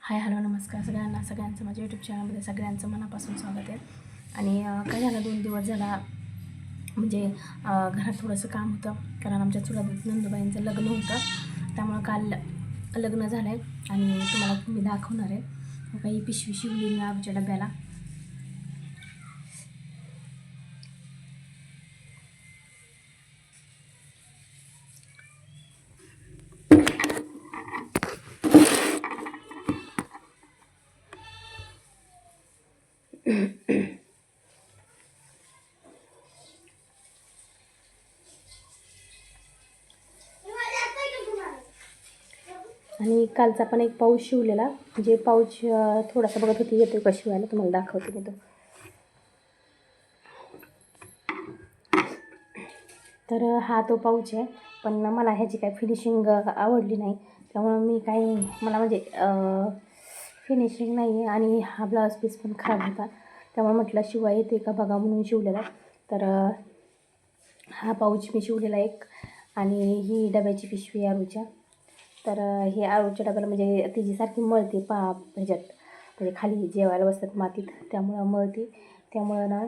Hi hello नमस्कार सगळ्यांचं माझ्या यूट्यूब चॅनलमध्ये सगळ्यांचं मनापासून स्वागत आहे. आणि काय झालं 2 दिवस झाला म्हणजे घरात थोडंसं काम होतं, कारण आमच्या चुलत नंदुबाईंचं लग्न होतं. त्यामुळं काल लग्न झालं आहे आणि तुम्हाला मी दाखवणार आहे. काही पिशवी शिवली मी आमच्या डब्याला. आणि कालचा पण एक पाऊच शिवलेला, म्हणजे पाऊच थोडासा बघत होती येतो का शिवायला, तुम्हाला दाखवते मी तो. तर हा तो पाऊच आहे, पण मला ह्याची काही फिनिशिंग आवडली नाही. त्यामुळं मी काही मला म्हणजे फिनिशिंग नाही आहे. आणि हा ब्लाऊज पीस पण खराब होता, त्यामुळे म्हटलं शिवा येते का बघा म्हणून शिवलेला. तर हा पाऊच मी शिवलेला एक. आणि ही डब्याची पिशवी आरूच्या. तर हे आरूच्या डब्याला म्हणजे तिची सारखी मळते ह्याच्यात, म्हणजे खाली जेवायला बसतात मातीत, त्यामुळं मळते. त्यामुळं ना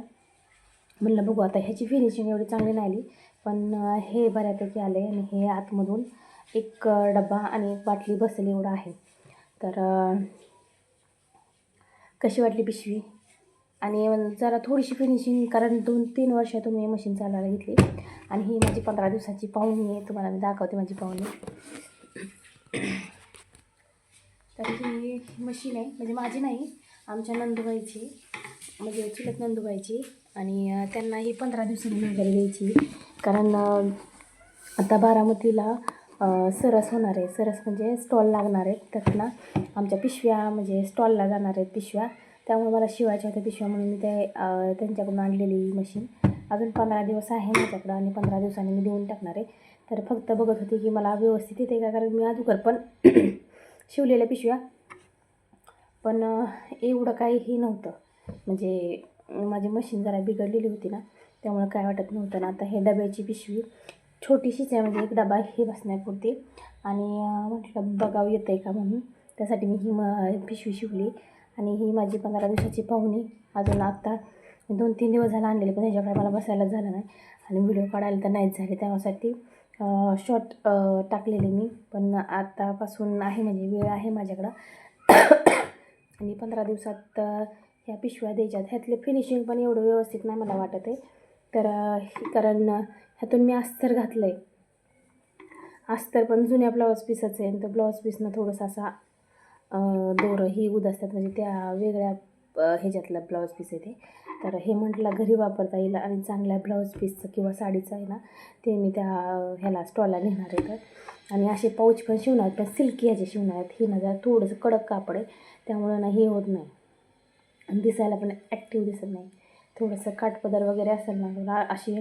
म्हणलं बघू आता. ह्याची फिनिशिंग एवढी चांगली नाही आली, पण हे बऱ्यापैकी आले. आणि हे आतमधून एक डबा आणि एक बाटली बसली एवढं आहे. तर कशी वाटली पिशवी? आणि जरा थोडीशी फिनिशिंग, कारण 2-3 वर्षातून मी मशीन चालवायला घेतली. आणि ही माझी 15 दिवसाची पाहुणी आहे, तुम्हाला मी दाखवते माझी पाहुणी. तर ही मशीन आहे, म्हणजे माझी नाही, आमच्या नंदुबाईची, म्हणजे चुलत नंदुबाईची. आणि त्यांना ही 15 दिवसांनी माघारी द्यायची, कारण आता बारामतीला सरस होणार आहे. सरस म्हणजे स्टॉल लागणार आहेत, त्यातनं आमच्या पिशव्या म्हणजे स्टॉलला जाणार आहेत पिशव्या. त्यामुळे मला शिवायच्या होत्या पिशव्या, म्हणून मी त्यांच्याकडून आणलेली मशीन. अजून 15 दिवस आहे माझ्याकडं, आणि 15 दिवसांनी मी देऊन टाकणार आहे. तर फक्त बघत होते की मला व्यवस्थित येते का, कारण मी अगोदर पण शिवलेल्या पिशव्या, पण एवढं काही नव्हतं. म्हणजे माझी मशीन जरा बिघडलेली होती ना, त्यामुळं काय वाटत नव्हतं ना. आता हे डब्याची पिशवी छोटीशीच आहे, म्हणजे एक डबा हे बसण्यापुरती. आणि म्हटलं बघावं येतं आहे का म्हणून, त्यासाठी मी ही पिशवी शिवली. आणि ही माझी 15 दिवसाची पाहुणी. अजून आत्ता 2-3 दिवस झाला आणलेली, पण ह्याच्याकडे मला बसायलाच झालं नाही, आणि व्हिडिओ काढायला तर नाहीच झाले. त्यासाठी शॉर्ट टाकलेले मी, पण आतापासून आहे म्हणजे वेळ आहे माझ्याकडं. आणि 15 दिवसात ह्या पिशव्या द्यायच्यात. ह्यातले फिनिशिंग पण एवढं व्यवस्थित नाही मला वाटत आहे. तर कारण ह्यातून मी अस्तर घातलं आहे. अस्तर पण जुन्या ब्लाऊज पीसचं आहे, आणि तो ब्लाऊज पीसनं थोडंसं असा दोरं ही उदासतात, म्हणजे त्या वेगळ्या ह्याच्यातलं ब्लाऊज पीस आहे ते. तर हे म्हटलं घरी वापरता येईल, आणि चांगल्या ब्लाऊज पीसचं किंवा साडीचं आहे ना, ते मी त्या ह्याला स्टॉलला नेणार आहे. तर आणि असे पाऊच पण शिवणार, पण सिल्की ह्याचे शिवणार आहेत. ही ना जरा थोडंसं कडक कापड आहे, त्यामुळं ना हे होत नाही, आणि दिसायला पण ॲक्टिव्ह दिसत नाही. थोडंसं काठपदर वगैरे असेल ना असे,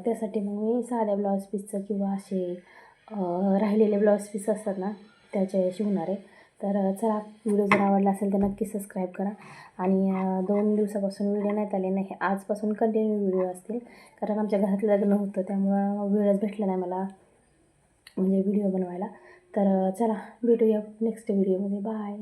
त्यासाठी मग मी साध्या ब्लाऊज पीसचं किंवा असे राहिलेले ब्लाऊज पीस असतात ना, त्याचे शिवणार आहे. तर चला, व्हिडिओ जर आवडला असेल तर नक्की सबस्क्राईब करा. आणि 2 दिवसापासून व्हिडिओ नाहीत आले नाही, आजपासून कंटिन्यू व्हिडिओ असतील, कारण आमच्या घरात लग्न होतं, त्यामुळं वेळच भेटला नाही मला म्हणजे व्हिडिओ बनवायला. तर चला, भेटूया नेक्स्ट व्हिडिओमध्ये. बाय.